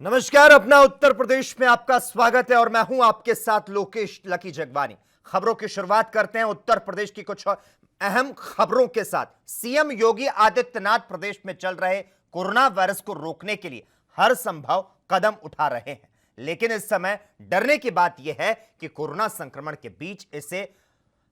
नमस्कार। अपना उत्तर प्रदेश में आपका स्वागत है और मैं हूं आपके साथ लोकेश लकी जगवानी। खबरों की शुरुआत करते हैं उत्तर प्रदेश की कुछ अहम खबरों के साथ। सीएम योगी आदित्यनाथ प्रदेश में चल रहे कोरोना वायरस को रोकने के लिए हर संभव कदम उठा रहे हैं, लेकिन इस समय डरने की बात यह है कि कोरोना संक्रमण के बीच इसे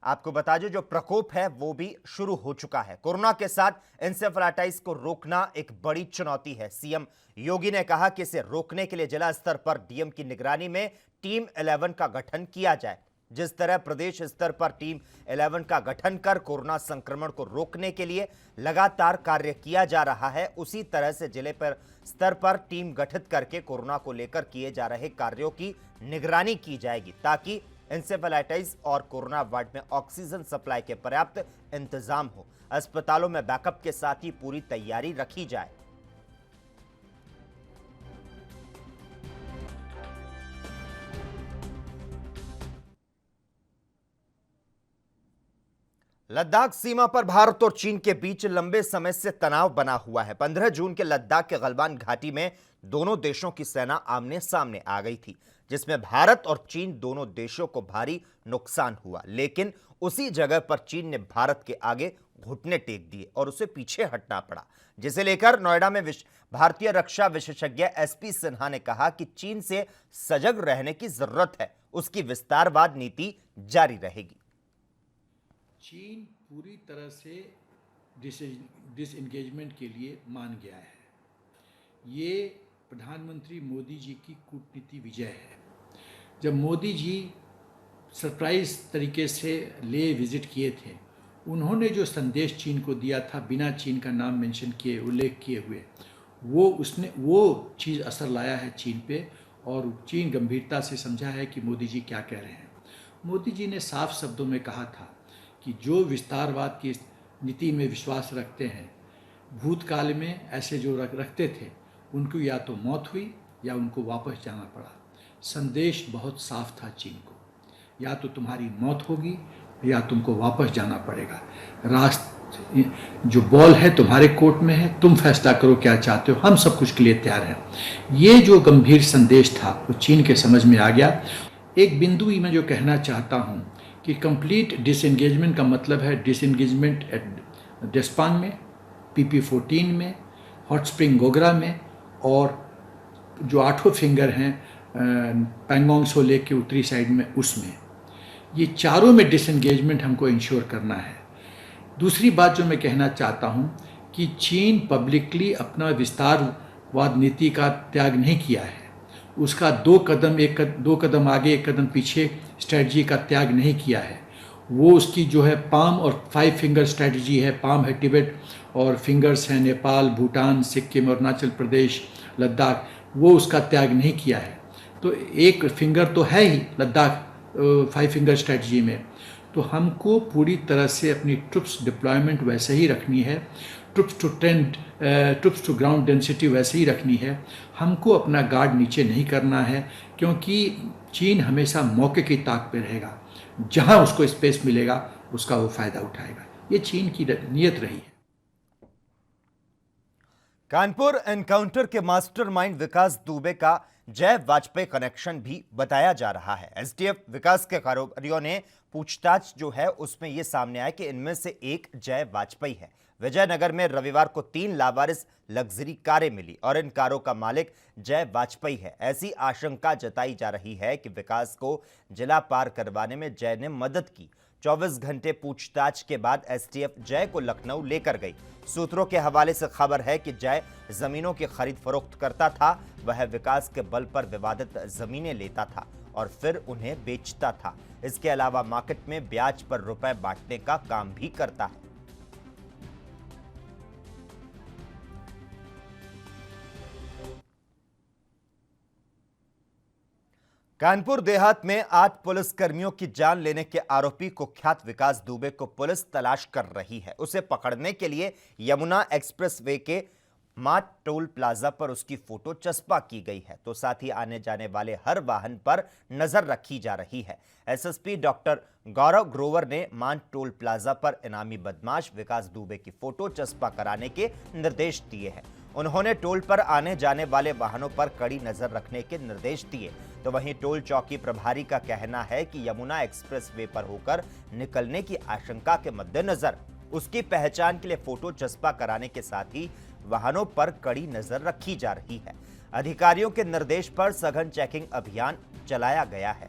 आपको बता दें जो प्रकोप है वो भी शुरू हो चुका है। कोरोना के साथ इंसेफेलाइटिस को रोकना एक बड़ी चुनौती है। सीएम योगी ने कहा कि इसे रोकने के लिए जिला स्तर पर डीएम की निगरानी में टीम 11 का गठन किया जाए। जिस तरह प्रदेश स्तर पर टीम 11 का गठन कर कोरोना संक्रमण को रोकने के लिए लगातार कार्य किया जा रहा है, उसी तरह से जिले पर स्तर पर टीम गठित करके कोरोना को लेकर किए जा रहे कार्यों की निगरानी की जाएगी, ताकि इंसेफेलाइटिस और कोरोना वार्ड में ऑक्सीजन सप्लाई के पर्याप्त इंतजाम हो। अस्पतालों में बैकअप के साथ ही पूरी तैयारी रखी जाए। लद्दाख सीमा पर भारत और चीन के बीच लंबे समय से तनाव बना हुआ है। 15 जून के लद्दाख के गलवान घाटी में दोनों देशों की सेना आमने सामने आ गई थी, जिसमें भारत और चीन दोनों देशों को भारी नुकसान हुआ। लेकिन उसी जगह पर चीन ने भारत के आगे घुटने टेक दिए और उसे पीछे हटना पड़ा, जिसे लेकर नोएडा में भारतीय रक्षा विशेषज्ञ एसपी सिन्हा ने कहा कि चीन से सजग रहने की जरूरत है, उसकी विस्तारवाद नीति जारी रहेगी। चीन पूरी तरह से डिसएंगेजमेंट के लिए मान गया है। ये प्रधानमंत्री मोदी जी की कूटनीति विजय है। जब मोदी जी सरप्राइज तरीके से ले विजिट किए थे, उन्होंने जो संदेश चीन को दिया था बिना चीन का नाम मेंशन किए, उल्लेख किए हुए, वो चीज़ असर लाया है चीन पे, और चीन गंभीरता से समझा है कि मोदी जी क्या कह रहे हैं। मोदी जी ने साफ शब्दों में कहा था कि जो विस्तारवाद की नीति में विश्वास रखते हैं, भूतकाल में ऐसे जो रखते थे, उनको या तो मौत हुई या उनको वापस जाना पड़ा। संदेश बहुत साफ था चीन को, या तो तुम्हारी मौत होगी या तुमको वापस जाना पड़ेगा। जो बॉल है तुम्हारे कोर्ट में है, तुम फैसला करो क्या चाहते हो, हम सब कुछ के लिए तैयार हैं। ये जो गंभीर संदेश था वो चीन के समझ में आ गया। एक बिंदु ही मैं जो कहना चाहता हूँ कि कंप्लीट डिसएंगेजमेंट का मतलब है डिसएंगेजमेंट एट डेस्पांग में, PP-14 में, हॉट स्प्रिंग गोगरा में, और जो 8 फिंगर हैं पैंगोंग सो लेक के उत्तरी साइड में, उसमें। ये चारों में डिसएंगेजमेंट हमको इंश्योर करना है। दूसरी बात जो मैं कहना चाहता हूँ कि चीन पब्लिकली अपना विस्तारवाद नीति का त्याग नहीं किया है। उसका दो कदम आगे एक कदम पीछे स्ट्रेटजी का त्याग नहीं किया है। वो उसकी जो है पाम और 5 फिंगर स्ट्रेटजी है। पाम है तिब्बत और फिंगर्स हैं नेपाल, भूटान, सिक्किम, अरुणाचल प्रदेश, लद्दाख। वो उसका त्याग नहीं किया है। तो एक फिंगर तो है ही लद्दाख 5 फिंगर स्ट्रेटजी में। तो हमको पूरी तरह से अपनी ट्रुप्स डिप्लॉयमेंट वैसे ही रखनी है, ट्रुप्स टू ग्राउंड डेंसिटी वैसे ही रखनी है। हमको अपना गार्ड नीचे नहीं करना है, क्योंकि चीन हमेशा मौके की ताक पे रहेगा। जहां उसको स्पेस मिलेगा उसका वो फायदा उठाएगा। ये चीन की नीयत रही है। कानपुर एनकाउंटर के मास्टरमाइंड विकास दुबे का जय वाजपेयी कनेक्शन भी बताया जा रहा है। एसटीएफ विकास के कारोबारियों ने पूछताछ जो है उसमें यह सामने आया कि इनमें से एक जय वाजपेयी है। विजयनगर में रविवार को 3 लावारिस लग्जरी कारें मिली और इन कारों का मालिक जय वाजपेयी है। ऐसी आशंका जताई जा रही है कि विकास को जिला पार करवाने में जय ने मदद की। 24 घंटे पूछताछ के बाद एसटीएफ जय को लखनऊ लेकर गई। सूत्रों के हवाले से खबर है कि जय जमीनों की खरीद फरोख्त करता था। वह विकास के बल पर विवादित जमीनें लेता था और फिर उन्हें बेचता था। इसके अलावा मार्केट में ब्याज पर रुपए बांटने का काम भी करता है। कानपुर देहात में 8 पुलिसकर्मियों की जान लेने के आरोपी कुख्यात विकास दुबे को पुलिस तलाश कर रही है। उसे पकड़ने के लिए यमुना एक्सप्रेस वे के माट टोल प्लाजा पर उसकी फोटो चस्पा की गई है, तो साथ ही आने जाने वाले हर वाहन पर नजर रखी जा रही है। एसएसपी डॉक्टर गौरव ग्रोवर ने मान टोल प्लाजा पर इनामी बदमाश विकास दुबे की फोटो चस्पा कराने के निर्देश दिए हैं। उन्होंने टोल पर आने जाने वाले वाहनों पर कड़ी नजर रखने के निर्देश दिए। तो वहीं टोल चौकी प्रभारी का कहना है कि यमुना एक्सप्रेस वे पर होकर निकलने की आशंका के मद्देनजर उसकी पहचान के लिए फोटो चस्पा कराने के साथ ही वाहनों पर कड़ी नजर रखी जा रही है। अधिकारियों के निर्देश पर सघन चेकिंग अभियान चलाया गया है।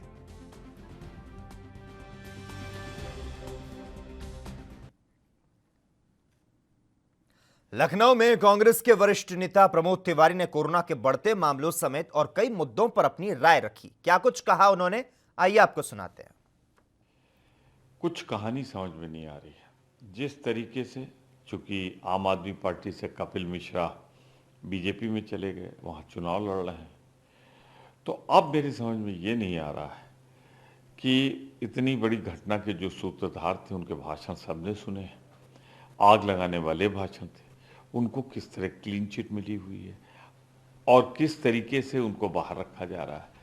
लखनऊ में कांग्रेस के वरिष्ठ नेता प्रमोद तिवारी ने कोरोना के बढ़ते मामलों समेत और कई मुद्दों पर अपनी राय रखी। क्या कुछ कहा उन्होंने, आइए आपको सुनाते हैं। कुछ कहानी समझ में नहीं आ रही है। जिस तरीके से, चूंकि आम आदमी पार्टी से कपिल मिश्रा बीजेपी में चले गए, वहाँ चुनाव लड़ रहे हैं, तो अब मेरी समझ में ये नहीं आ रहा है कि इतनी बड़ी घटना के जो सूत्रधार थे उनके भाषण सबने सुने हैं। आग लगाने वाले भाषण थे, उनको किस तरह क्लीन चिट मिली हुई है और किस तरीके से उनको बाहर रखा जा रहा है।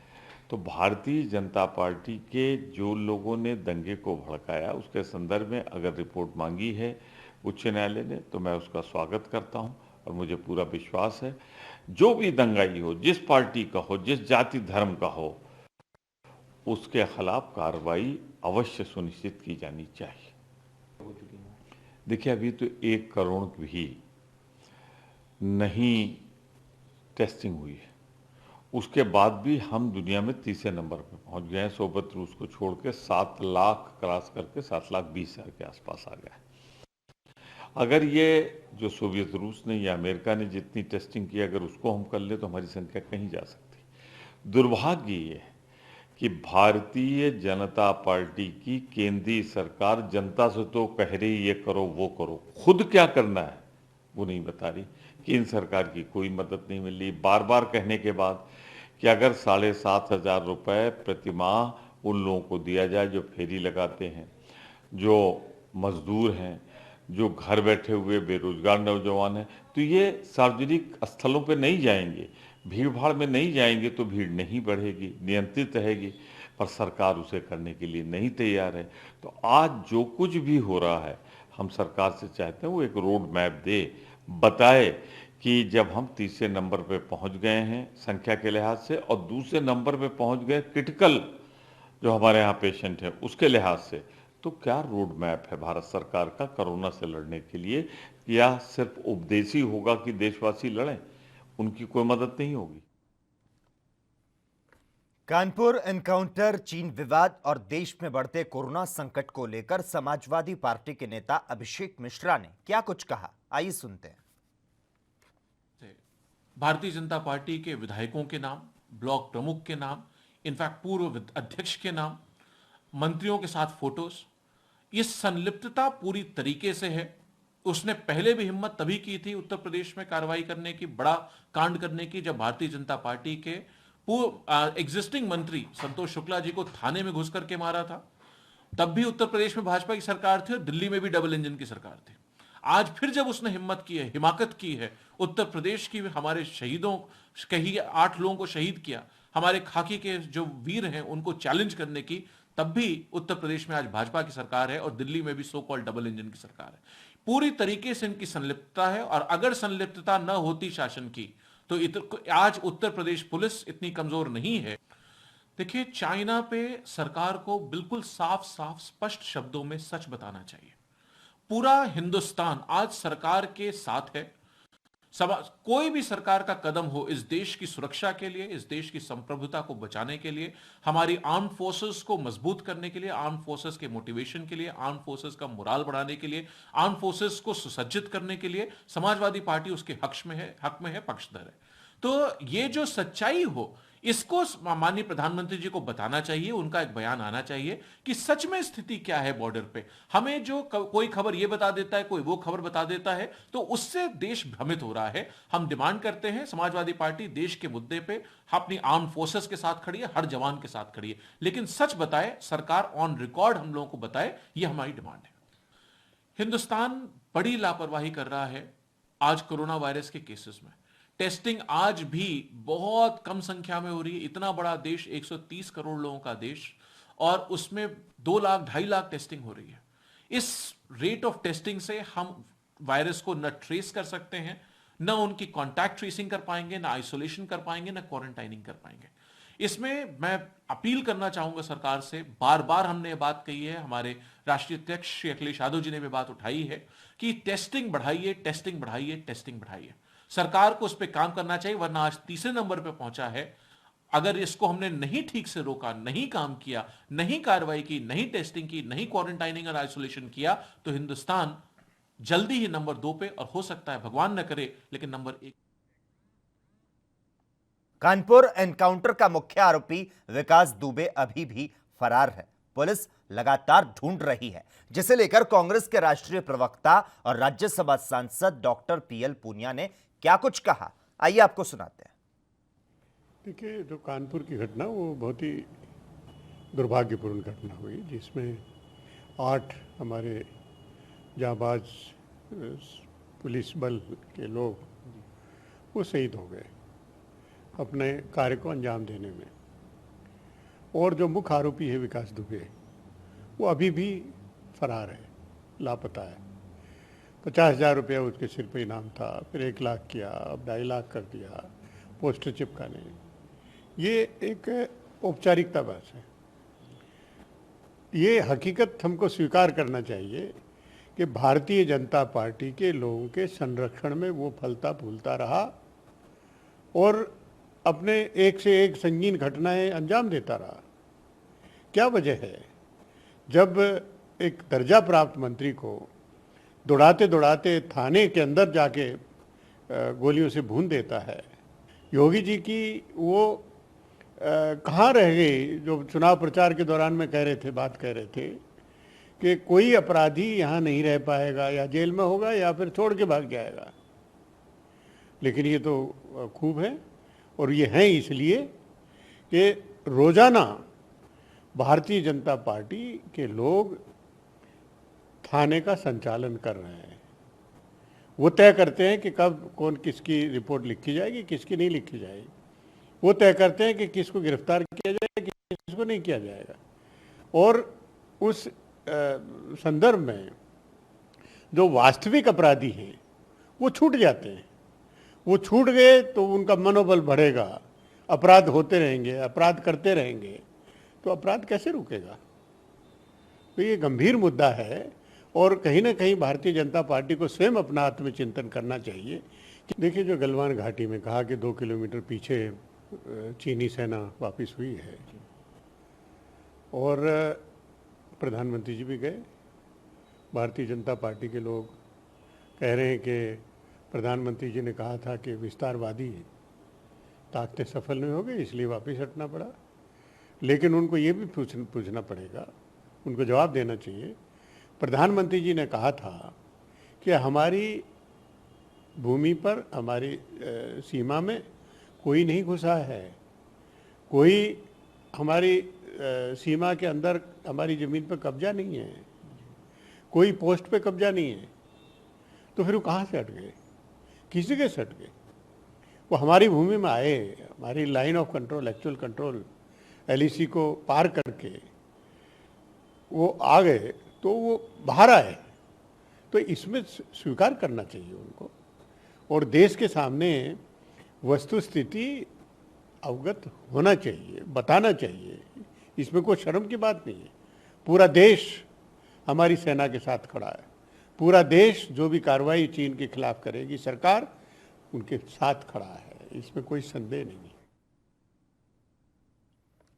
तो भारतीय जनता पार्टी के जो लोगों ने दंगे को भड़काया, उसके संदर्भ में अगर रिपोर्ट मांगी है उच्च न्यायालय ने, तो मैं उसका स्वागत करता हूं और मुझे पूरा विश्वास है जो भी दंगाई हो, जिस पार्टी का हो, जिस जाति धर्म का हो, उसके खिलाफ कार्रवाई अवश्य सुनिश्चित की जानी चाहिए। देखिए, अभी तो 1 करोड़ भी नहीं टेस्टिंग हुई है, उसके बाद भी हम दुनिया में तीसरे नंबर पर पहुंच गए हैं। सोवियत रूस को छोड़ के 7 लाख क्रॉस करके 7,20,000 के आसपास आ गया है। अगर ये जो सोवियत रूस ने या अमेरिका ने जितनी टेस्टिंग की, अगर उसको हम कर ले तो हमारी संख्या कहीं जा सकती। दुर्भाग्य ये है कि भारतीय जनता पार्टी की केंद्रीय सरकार जनता से तो कह रही ये करो वो करो, खुद क्या करना है वो नहीं बता रही। केंद्र सरकार की कोई मदद नहीं मिल रही। बार बार कहने के बाद कि अगर 7,500 रुपये प्रति माह उन लोगों को दिया जाए जो फेरी लगाते हैं, जो मजदूर हैं, जो घर बैठे हुए बेरोजगार नौजवान हैं, तो ये सार्वजनिक स्थलों पे नहीं जाएंगे, भीड़ भाड़ में नहीं जाएंगे, तो भीड़ नहीं बढ़ेगी, नियंत्रित रहेगी। पर सरकार उसे करने के लिए नहीं तैयार है। तो आज जो कुछ भी हो रहा है, हम सरकार से चाहते हैं वो एक रोड मैप दे, बताए कि जब हम तीसरे नंबर पे पहुंच गए हैं संख्या के लिहाज से और दूसरे नंबर पे पहुंच गए क्रिटिकल जो हमारे यहाँ पेशेंट हैं उसके लिहाज से, तो क्या रोड मैप है भारत सरकार का कोरोना से लड़ने के लिए, या सिर्फ उपदेश ही होगा कि देशवासी लड़ें, उनकी कोई मदद नहीं होगी। कानपुर एनकाउंटर, चीन विवाद और देश में बढ़ते कोरोना संकट को लेकर समाजवादी पार्टी के नेता अभिषेक मिश्रा ने क्या कुछ कहा, आइए सुनते हैं। भारतीय जनता पार्टी के विधायकों के नाम, ब्लॉक प्रमुख के नाम, इनफैक्ट पूर्व अध्यक्ष के नाम, मंत्रियों के साथ फोटोज, ये संलिप्तता पूरी तरीके से है। उसने पहले भी हिम्मत तभी की थी उत्तर प्रदेश में कार्रवाई करने की, बड़ा कांड करने की, जब भारतीय जनता पार्टी के एग्जिस्टिंग मंत्री संतोष शुक्ला जी को थाने में घुस करके मारा था। तब भी उत्तर प्रदेश में भाजपा की सरकार थी और दिल्ली में भी डबल इंजन की सरकार थी। आज फिर जब उसने हिम्मत की है, हिमाकत की है, उत्तर प्रदेश की हमारे शहीदों, कहीं 8 लोगों को शहीद किया, हमारे खाकी के जो वीर हैं उनको चैलेंज करने की, तब भी उत्तर प्रदेश में आज भाजपा की सरकार है और दिल्ली में भी सो कॉल्ड डबल इंजन की सरकार है। पूरी तरीके से इनकी संलिप्तता है और अगर संलिप्तता न होती शासन की तो आज उत्तर प्रदेश पुलिस इतनी कमजोर नहीं है। देखिए, चाइना पे सरकार को बिल्कुल साफ साफ स्पष्ट शब्दों में सच बताना चाहिए। पूरा हिंदुस्तान आज सरकार के साथ है। कोई भी सरकार का कदम हो इस देश की सुरक्षा के लिए, इस देश की संप्रभुता को बचाने के लिए, हमारी आर्म फोर्सेस को मजबूत करने के लिए, आर्म फोर्सेस के मोटिवेशन के लिए, आर्म फोर्सेस का मोराल बढ़ाने के लिए, आर्म फोर्सेस को सुसज्जित करने के लिए समाजवादी पार्टी उसके हक में है, पक्षधर है। तो ये जो सच्चाई हो, इसको माननीय प्रधानमंत्री जी को बताना चाहिए, उनका एक बयान आना चाहिए कि सच में स्थिति क्या है बॉर्डर पे। हमें जो कोई खबर ये बता देता है, कोई वो खबर बता देता है, तो उससे देश भ्रमित हो रहा है। हम डिमांड करते हैं, समाजवादी पार्टी देश के मुद्दे पे अपनी आर्म फोर्सेस के साथ खड़ी है, हर जवान के साथ खड़ी है, लेकिन सच बताए, सरकार ऑन रिकॉर्ड हम लोगों को बताए, ये हमारी डिमांड है। हिंदुस्तान बड़ी लापरवाही कर रहा है आज कोरोना वायरस के केसेस में। टेस्टिंग आज भी बहुत कम संख्या में हो रही है। इतना बड़ा देश, 130 करोड़ लोगों का देश, और उसमें 2 लाख 2.5 लाख टेस्टिंग हो रही है। इस रेट ऑफ टेस्टिंग से हम वायरस को न ट्रेस कर सकते हैं, न उनकी कॉन्टैक्ट ट्रेसिंग कर पाएंगे, न आइसोलेशन कर पाएंगे, न क्वारंटाइनिंग कर पाएंगे। इसमें मैं अपील करना चाहूंगा सरकार से, बार बार हमने ये बात कही है, हमारे राष्ट्रीय अध्यक्ष श्री अखिलेश यादव जी ने भी बात उठाई है कि टेस्टिंग बढ़ाइए, टेस्टिंग बढ़ाइए, टेस्टिंग बढ़ाइए। सरकार को उस पर काम करना चाहिए, वरना आज तीसरे नंबर पर पहुंचा है। अगर इसको हमने नहीं ठीक से रोका, नहीं काम किया, नहीं कार्रवाई की, नहीं टेस्टिंग की, नहीं क्वारंटाइनिंग और आइसोलेशन किया, तो हिंदुस्तान जल्दी ही नंबर 2 पे, और हो सकता है भगवान न करे लेकिन नंबर 1। कानपुर एनकाउंटर का मुख्य आरोपी विकास दुबे अभी भी फरार है। पुलिस लगातार ढूंढ रही है, जिसे लेकर कांग्रेस के राष्ट्रीय प्रवक्ता और राज्यसभा सांसद डॉक्टर पीएल पूनिया ने क्या कुछ कहा, आइए आपको सुनाते हैं। देखिए, जो कानपुर की घटना वो बहुत ही दुर्भाग्यपूर्ण घटना हुई, जिसमें 8 हमारे जांबाज पुलिस बल के लोग वो शहीद हो गए अपने कार्य को अंजाम देने में। और जो मुख्य आरोपी है विकास दुबे, वो अभी भी फरार है, लापता है। 50,000 रुपया उसके सिर पे इनाम था, फिर 1 लाख किया, अब 2.5 लाख कर दिया पोस्टर चिपकाने। ये एक औपचारिकता बस है। ये हकीकत हमको स्वीकार करना चाहिए कि भारतीय जनता पार्टी के लोगों के संरक्षण में वो फलता फूलता रहा और अपने एक से एक संगीन घटनाएं अंजाम देता रहा। क्या वजह है, जब एक दर्जा प्राप्त मंत्री को दौड़ाते दौड़ाते थाने के अंदर जाके गोलियों से भून देता है। योगी जी की वो कहाँ रह गई जो चुनाव प्रचार के दौरान में कह रहे थे, बात कह रहे थे कि कोई अपराधी यहाँ नहीं रह पाएगा, या जेल में होगा या फिर छोड़ के भाग जाएगा। लेकिन ये तो खूब है, और ये हैं इसलिए कि रोजाना भारतीय जनता पार्टी के लोग थाने का संचालन कर रहे हैं। वो तय करते हैं कि कब कौन किसकी रिपोर्ट लिखी जाएगी, किसकी नहीं लिखी जाएगी। वो तय करते हैं कि किसको गिरफ्तार किया जाएगा, किसको नहीं किया जाएगा। और उस संदर्भ में जो वास्तविक अपराधी हैं वो छूट जाते हैं। वो छूट गए तो उनका मनोबल बढ़ेगा, अपराध होते रहेंगे, अपराध करते रहेंगे, तो अपराध कैसे रुकेगा। तो ये गंभीर मुद्दा है, और कहीं ना कहीं भारतीय जनता पार्टी को स्वयं अपना आत्मचिंतन करना चाहिए। देखिए, जो गलवान घाटी में कहा कि 2 किलोमीटर पीछे चीनी सेना वापस हुई है, और प्रधानमंत्री जी भी गए। भारतीय जनता पार्टी के लोग कह रहे हैं कि प्रधानमंत्री जी ने कहा था कि विस्तारवादी ताकतें सफल नहीं हो गई, इसलिए वापस हटना पड़ा। लेकिन उनको ये भी पूछना पड़ेगा, उनको जवाब देना चाहिए। प्रधानमंत्री जी ने कहा था कि हमारी भूमि पर, हमारी सीमा में कोई नहीं घुसा है, कोई हमारी सीमा के अंदर हमारी ज़मीन पर कब्जा नहीं है, कोई पोस्ट पे कब्जा नहीं है। तो फिर वो कहाँ से हट गए, किसी के से हट गए? वो हमारी भूमि में आए, हमारी line of control, actual control LEC को पार करके वो आ गए, तो वो बाहर आए। तो इसमें स्वीकार करना चाहिए उनको, और देश के सामने वस्तु स्थिति अवगत होना चाहिए, बताना चाहिए। इसमें कोई शर्म की बात नहीं है। पूरा देश हमारी सेना के साथ खड़ा है। पूरा देश जो भी कार्रवाई चीन के खिलाफ करेगी सरकार, उनके साथ खड़ा है, इसमें कोई संदेह नहीं है।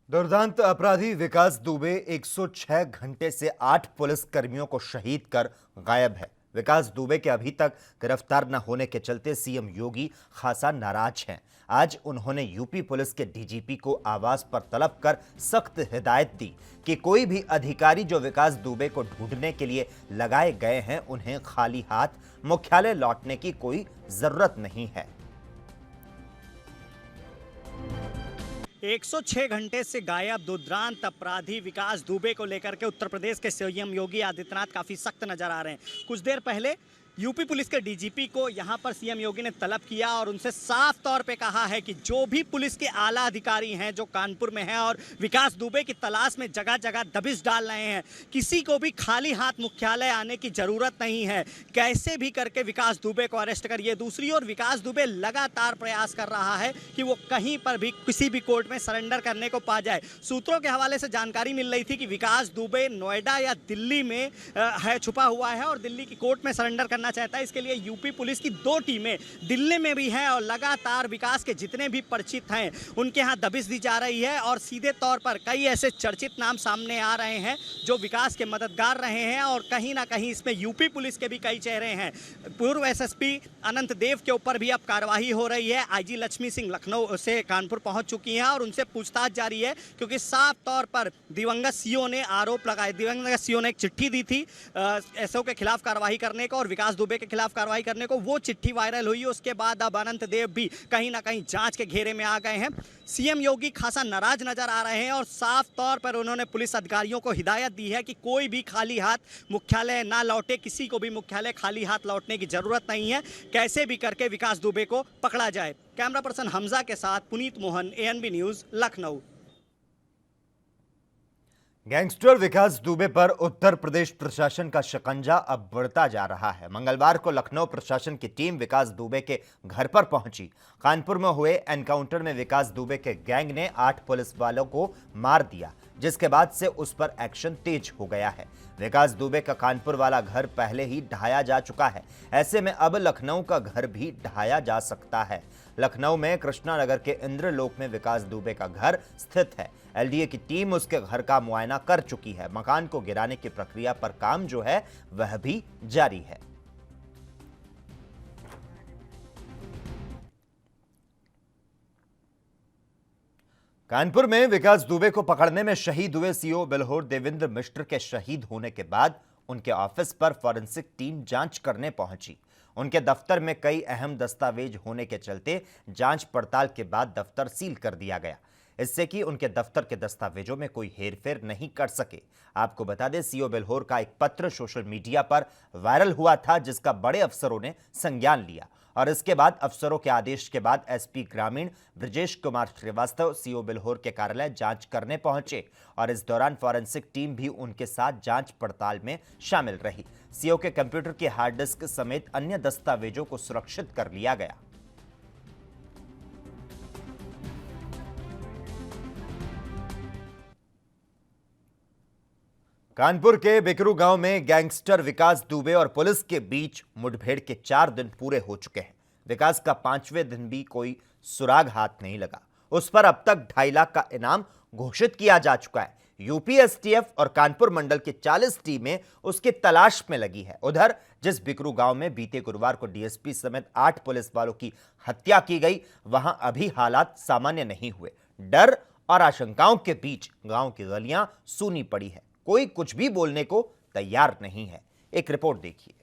दुर्दांत अपराधी विकास दुबे 106 घंटे से 8 पुलिस कर्मियों को शहीद कर गायब है। विकास दुबे के अभी तक गिरफ्तार न होने के चलते सीएम योगी खासा नाराज हैं। आज उन्होंने यूपी पुलिस के डीजीपी को आवास पर तलब कर सख्त हिदायत दी कि कोई भी अधिकारी जो विकास दुबे को ढूंढने के लिए लगाए गए हैं, उन्हें खाली हाथ मुख्यालय लौटने की कोई जरूरत नहीं है। 106 घंटे से गायब दुर्दांत अपराधी विकास दुबे को लेकर के उत्तर प्रदेश के सीएम योगी आदित्यनाथ काफ़ी सख्त नजर आ रहे हैं। कुछ देर पहले यूपी पुलिस के डीजीपी को यहां पर सीएम योगी ने तलब किया और उनसे साफ तौर पे कहा है कि जो भी पुलिस के आला अधिकारी हैं जो कानपुर में हैं और विकास दुबे की तलाश में जगह जगह दबिश डाल रहे हैं, किसी को भी खाली हाथ मुख्यालय आने की जरूरत नहीं है। कैसे भी करके विकास दुबे को अरेस्ट करिए। दूसरी ओर विकास दुबे लगातार प्रयास कर रहा है कि वो कहीं पर भी किसी भी कोर्ट में सरेंडर करने को पा जाए। सूत्रों के हवाले से जानकारी मिल रही थी कि विकास दुबे नोएडा या दिल्ली में है, छुपा हुआ है और दिल्ली की कोर्ट में सरेंडर करना चाहता है। इसके लिए यूपी पुलिस की 2 टीमें दिल्ली में भी हैं और लगातार विकास के जितने भी परिचित हैं उनके यहाँ दबिश दी जा रही है और सीधे तौर पर कई ऐसे चर्चित नाम सामने आ रहे हैं जो विकास के मददगार रहे हैं और कहीं ना कहीं इसमें यूपी पुलिस के भी कई चेहरे हैं। पूर्व एसएसपी अनंत देव के ऊपर भी अब कार्रवाई हो रही है। आईजी लक्ष्मी सिंह लखनऊ से कानपुर पहुंच चुकी हैं और उनसे पूछताछ जारी है, क्योंकि साफ तौर पर दिवंगत सीओ ने आरोप लगाए, दिवंगत सीओ ने एक चिट्ठी दी थी एसओ के खिलाफ कार्रवाई करने को और विकास दुबे के खिलाफ कार्रवाई करने को। वो चिट्ठी वायरल हुई, उसके बाद अब अनंत देव भी कहीं ना कहीं जांच के घेरे में आ गए हैं। सीएम योगी खासा नाराज नजर आ रहे हैं और साफ तौर पर उन्होंने पुलिस अधिकारियों को हिदायत दी है कि कोई भी खाली हाथ मुख्यालय ना लौटे, किसी को भी मुख्यालय खाली हाथ लौटने की जरूरत नहीं है। कैसे भी करके विकास दुबे को पकड़ा जाए। कैमरा पर्सन हमजा के साथ Puneet Mohan, ANB news, Lucknow. Gangster Vikas Dubey पर उत्तर प्रदेश प्रशासन का शिकंजा अब बढ़ता जा रहा है। मंगलवार को लखनऊ प्रशासन की टीम विकास दुबे के घर पर पहुंची। कानपुर में हुए एनकाउंटर में विकास दुबे के गैंग ने 8 पुलिस वालों को मार दिया, जिसके बाद से उस पर एक्शन तेज हो गया है। विकास दुबे का कानपुर वाला घर पहले ही ढाया जा चुका है, ऐसे में अब लखनऊ का घर भी ढाया जा सकता है। लखनऊ में कृष्णा नगर के इंद्रलोक में विकास दुबे का घर स्थित है। एलडीए की टीम उसके घर का मुआयना कर चुकी है। मकान को गिराने की प्रक्रिया पर काम जो है वह भी जारी है। कानपुर में विकास दुबे को पकड़ने में शहीद हुए सीओ बिल्होर देवेंद्र मिश्र के शहीद होने के बाद उनके ऑफिस पर फॉरेंसिक टीम जांच करने पहुंची। उनके दफ्तर में कई अहम दस्तावेज होने के चलते जांच पड़ताल के बाद दफ्तर सील कर दिया गया, इससे कि उनके दफ्तर के दस्तावेजों में कोई हेरफेर नहीं कर सके। आपको बता दें, सीओ बिल्होर का एक पत्र सोशल मीडिया पर वायरल हुआ था, जिसका बड़े अफसरों ने संज्ञान लिया और इसके बाद अफसरों के आदेश के बाद एसपी ग्रामीण ब्रजेश कुमार श्रीवास्तव सीओ बिल्होर के कार्यालय जांच करने पहुंचे और इस दौरान फॉरेंसिक टीम भी उनके साथ जांच पड़ताल में शामिल रही। सीओ के कंप्यूटर के हार्ड डिस्क समेत अन्य दस्तावेजों को सुरक्षित कर लिया गया। कानपुर के बिकरू गांव में गैंगस्टर विकास दुबे और पुलिस के बीच मुठभेड़ के 4 दिन पूरे हो चुके हैं। विकास का 5वें दिन भी कोई सुराग हाथ नहीं लगा। उस पर अब तक 2.5 लाख का इनाम घोषित किया जा चुका है। यूपी एसटीएफ और कानपुर मंडल की 40 टीमें उसकी तलाश में लगी है। उधर जिस बिकरू गांव में बीते गुरुवार को डीएसपी समेत 8 पुलिस वालों की हत्या की गई, वहां अभी हालात सामान्य नहीं हुए। डर और आशंकाओं के बीच गांव की गलियां सूनी पड़ी है। कोई कुछ भी बोलने को तैयार नहीं है। एक रिपोर्ट देखिए।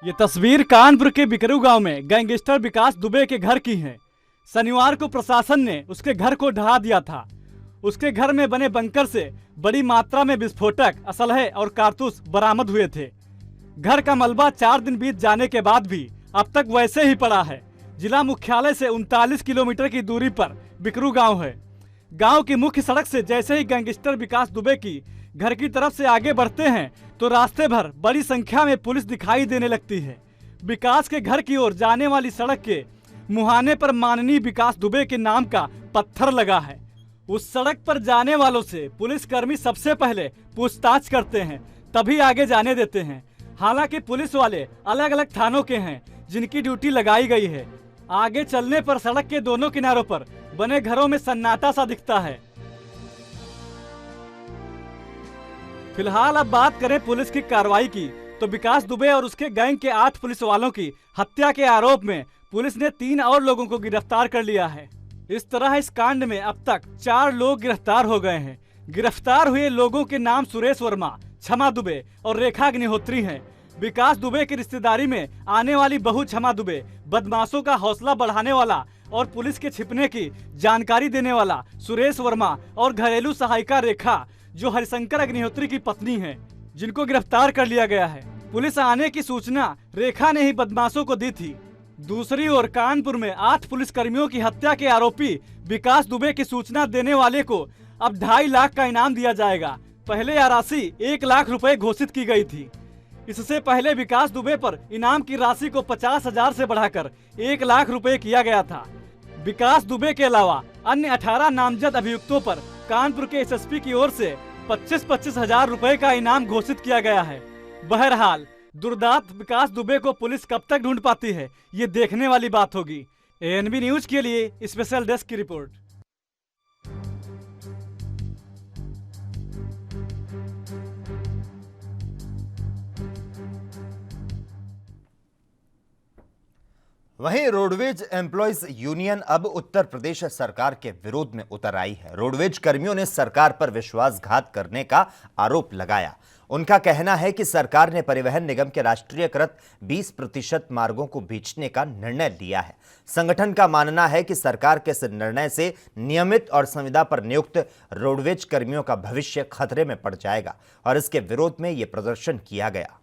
ये तस्वीर कानपुर के बिकरू गांव में गैंगस्टर विकास दुबे के घर की है। शनिवार को प्रशासन ने उसके घर को ढहा दिया था। उसके घर में बने बंकर से बड़ी मात्रा में विस्फोटक, असलहे और कारतूस बरामद हुए थे। घर का मलबा 4 दिन बीत जाने के बाद भी अब तक वैसे ही पड़ा है। जिला मुख्यालय से 39 किलोमीटर की दूरी पर बिकरू गांव है। गांव की मुख्य सड़क से जैसे ही गैंगस्टर विकास दुबे की घर की तरफ से आगे बढ़ते हैं तो रास्ते भर बड़ी संख्या में पुलिस दिखाई देने लगती है। विकास के घर की ओर जाने वाली सड़क के मुहाने पर माननीय विकास दुबे के नाम का पत्थर लगा है। उस सड़क पर जाने वालों से पुलिसकर्मी सबसे पहले पूछताछ करते हैं, तभी आगे जाने देते हैं। हालांकि पुलिस वाले अलग अलग थानों के हैं जिनकी ड्यूटी लगाई गई है। आगे चलने पर सड़क के दोनों किनारों पर बने घरों में सन्नाटा सा दिखता है। फिलहाल अब बात करें पुलिस की कार्रवाई की तो विकास दुबे और उसके गैंग के 8 पुलिस वालों की हत्या के आरोप में पुलिस ने 3 और लोगों को गिरफ्तार कर लिया है। इस तरह इस कांड में अब तक 4 लोग गिरफ्तार हो गए हैं। गिरफ्तार हुए लोगों के नाम सुरेश वर्मा, क्षमा दुबे और रेखा अग्निहोत्री हैं। विकास दुबे की रिश्तेदारी में आने वाली बहू क्षमा दुबे बदमाशों का हौसला बढ़ाने वाला और पुलिस के छिपने की जानकारी देने वाला सुरेश वर्मा और घरेलू सहायिका रेखा, जो हरिशंकर अग्निहोत्री की पत्नी है, जिनको गिरफ्तार कर लिया गया है। पुलिस आने की सूचना रेखा ने ही बदमाशों को दी थी। दूसरी ओर कानपुर में 8 पुलिसकर्मियों की हत्या के आरोपी विकास दुबे की सूचना देने वाले को अब 2.5 लाख का इनाम दिया जाएगा। पहले यह राशि 1 लाख रुपए घोषित की गई थी। इससे पहले विकास दुबे पर इनाम की राशि को 50,000 से बढ़ाकर 1 लाख रुपए किया गया था। विकास दुबे के अलावा अन्य 18 नामजद अभियुक्तों पर कानपुर के एसएसपी की ओर से 25-25 हजार रुपए का इनाम घोषित किया गया है। बहरहाल दुर्दांत विकास दुबे को पुलिस कब तक ढूंढ पाती है, ये देखने वाली बात होगी। एएनबी न्यूज के लिए स्पेशल डेस्क की रिपोर्ट। वहीं रोडवेज एम्प्लॉयज यूनियन अब उत्तर प्रदेश सरकार के विरोध में उतर आई है। रोडवेज कर्मियों ने सरकार पर विश्वासघात करने का आरोप लगाया। उनका कहना है कि सरकार ने परिवहन निगम के राष्ट्रीयकृत 20% मार्गों को बेचने का निर्णय लिया है। संगठन का मानना है कि सरकार के इस निर्णय से नियमित और संविदा पर नियुक्त रोडवेज कर्मियों का भविष्य खतरे में पड़ जाएगा और इसके विरोध में यह प्रदर्शन किया गया।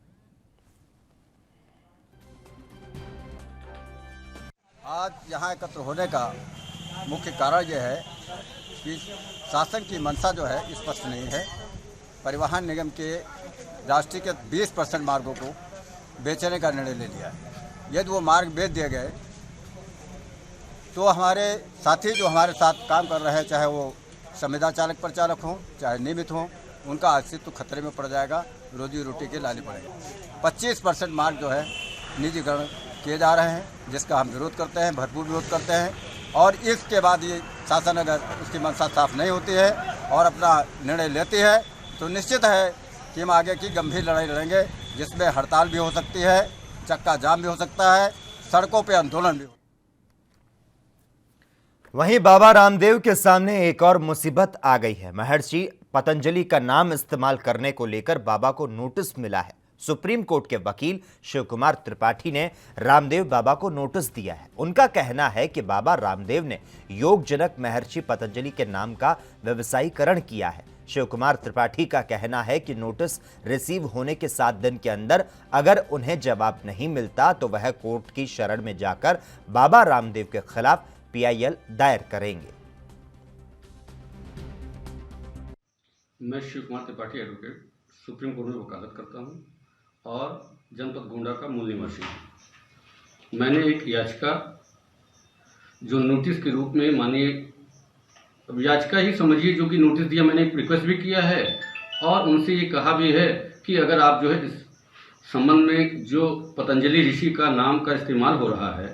आज यहाँ एकत्र होने का मुख्य कारण यह है कि शासन की मंशा जो है स्पष्ट नहीं है। परिवहन निगम के राष्ट्रीय के 20% मार्गों को बेचने का निर्णय ले लिया है। यदि वो मार्ग बेच दिए गए तो हमारे साथी जो हमारे साथ काम कर रहे हैं, चाहे वो संविदा चालक परिचालक हों चाहे नियमित हों, उनका अस्तित्व खतरे में पड़ जाएगा, रोजी रोटी के लाले पड़ेगा। 25% मार्ग जो है निजीकरण किए जा रहे हैं, जिसका हम विरोध करते हैं, भरपूर विरोध करते हैं। और इसके बाद ये शासन अगर उसकी मंशा साफ नहीं होती है और अपना निर्णय लेती है तो निश्चित है कि हम आगे की गंभीर लड़ाई लड़ेंगे, जिसमें हड़ताल भी हो सकती है, चक्का जाम भी हो सकता है, सड़कों पे आंदोलन भी हो। वहीं बाबा रामदेव के सामने एक और मुसीबत आ गई है। महर्षि पतंजलि का नाम इस्तेमाल करने को लेकर बाबा को नोटिस मिला है। सुप्रीम कोर्ट के वकील शिव कुमार त्रिपाठी ने रामदेव बाबा को नोटिस दिया है। उनका कहना है कि बाबा रामदेव ने योग जनक महर्षि पतंजलि के नाम का व्यवसायीकरण किया है। शिव कुमार त्रिपाठी का कहना है कि नोटिस रिसीव होने के 7 दिन के अंदर अगर उन्हें जवाब नहीं मिलता तो वह कोर्ट की शरण में जाकर बाबा रामदेव के खिलाफ PIL दायर करेंगे। मैं Shiv Kumar Tripathi advocate supreme court में वकालत करता हूं और जनपद गोंडा का मूल निवासी हूं। मैंने एक याचिका जो नोटिस के रूप में मानिए, अब याचिका ही समझिए, जो कि नोटिस दिया, मैंने एक रिक्वेस्ट भी किया है और उनसे ये कहा भी है कि अगर आप जो है इस संबंध में जो पतंजलि ऋषि का नाम का इस्तेमाल हो रहा है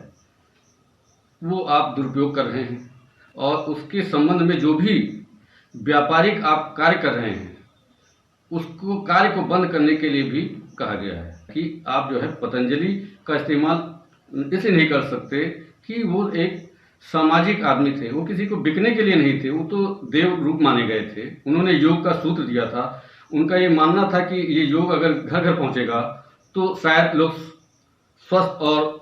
वो आप दुरुपयोग कर रहे हैं और उसके संबंध में जो भी व्यापारिक आप कार्य कर रहे हैं उसको कार्य को बंद करने के लिए भी कहा गया है कि आप जो है पतंजलि का इस्तेमाल इसलिए नहीं कर सकते कि वो एक सामाजिक आदमी थे, वो किसी को बिकने के लिए नहीं थे, वो तो देव रूप माने गए थे। उन्होंने योग का सूत्र दिया था। उनका ये मानना था कि ये योग अगर घर घर पहुंचेगा तो शायद लोग स्वस्थ और।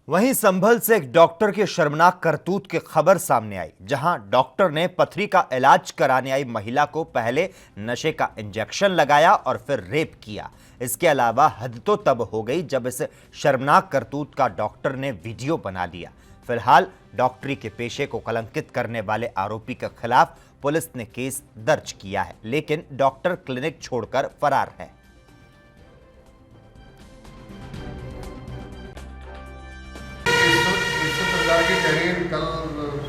वहीं संभल से एक डॉक्टर की शर्मनाक करतूत की खबर सामने आई, जहां डॉक्टर ने पथरी का इलाज कराने आई महिला को पहले नशे का इंजेक्शन लगाया और फिर रेप किया। इसके अलावा हद तो तब हो गई जब इस शर्मनाक करतूत का डॉक्टर ने वीडियो बना लिया। फिलहाल डॉक्टरी के पेशे को कलंकित करने वाले आरोपी के खिलाफ पुलिस ने केस दर्ज किया है, लेकिन डॉक्टर क्लिनिक छोड़कर फरार है। की तहरीर कल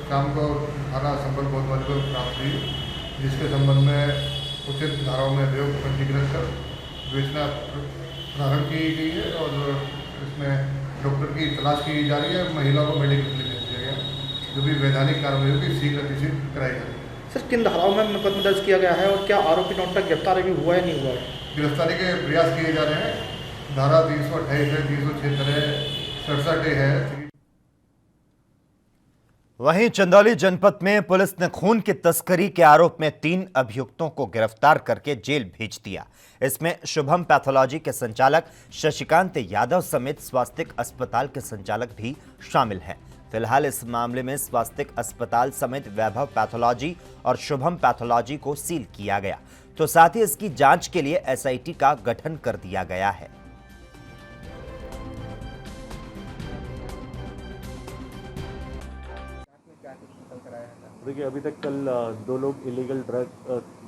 शाम को थाना संबल कोतवाली को प्राप्त हुई, जिसके संबंध में उचित धाराओं में अभियोग पंजीकृत कर विवेचना प्रारंभ की गई है और इसमें डॉक्टर की तलाश की जा रही है। महिला को मेडिकल के लिए भेज दिया गया, जो भी वैधानिक कार्रवाई होगी शीघ्र कराई जाएगी। सर, किन धाराओं में मुकदमा दर्ज किया गया है और क्या आरोपी नोट तक गिरफ्तार भी हुआ है नहीं हुआ है? गिरफ्तारी के प्रयास किए जा रहे हैं। धारा 328 है, 376 है, 67 है। वहीं चंदौली जनपद में पुलिस ने खून की तस्करी के आरोप में 3 अभियुक्तों को गिरफ्तार करके जेल भेज दिया। इसमें शुभम पैथोलॉजी के संचालक शशिकांत यादव समेत स्वास्थ्य अस्पताल के संचालक भी शामिल हैं। फिलहाल इस मामले में स्वास्थ्य अस्पताल समेत वैभव पैथोलॉजी और शुभम पैथोलॉजी को सील किया गया, तो साथ ही इसकी जांच के लिए एसआईटी का गठन कर दिया गया है। देखिए, अभी तक कल 2 लोग इलीगल ड्रग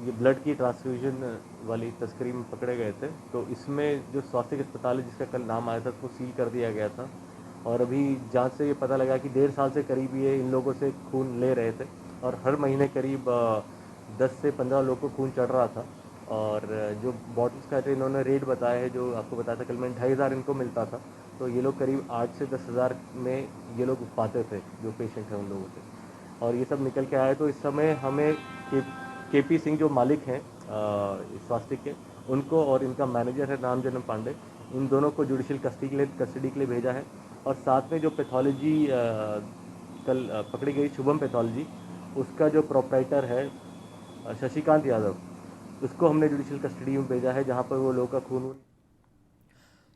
ये ब्लड की ट्रांसफ्यूजन वाली तस्करी में पकड़े गए थे। तो इसमें जो स्वास्थ्य अस्पताल है जिसका कल नाम आया था उसको सील कर दिया गया था। और अभी जांच से ये पता लगा कि 1.5 साल से करीब ये इन लोगों से खून ले रहे थे और हर महीने करीब 10 से 15 लोग को खून चढ़ रहा था। और जो बॉटल्स का इन्होंने रेट बताया है, जो आपको बताया था कल में 2,500 इनको मिलता था, तो ये लोग करीब 8 से 10,000 में ये लोग पाते थे जो पेशेंट हैं उन लोगों से। और ये सब निकल के आए। तो इस समय हमें केपी सिंह जो मालिक हैं स्वास्थ्य के, उनको और इनका मैनेजर है रामजन्म पांडे, इन दोनों को जुडिशियल कस्टडी के लिए भेजा है। और साथ में जो पैथोलॉजी कल पकड़ी गई शुभम पैथोलॉजी, उसका जो प्रोप्राइटर है शशिकांत यादव, उसको हमने जुडिशियल कस्टडी में भेजा है, जहाँ पर वो लोगों का खून।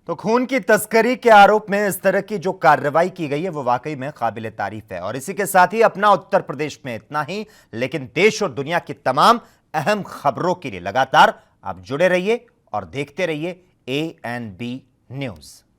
तो खून की तस्करी के आरोप में इस तरह की जो कार्रवाई की गई है वो वाकई में काबिले तारीफ है। और इसी के साथ ही अपना उत्तर प्रदेश में इतना ही, लेकिन देश और दुनिया की तमाम अहम खबरों के लिए लगातार आप जुड़े रहिए और देखते रहिए ANB न्यूज़।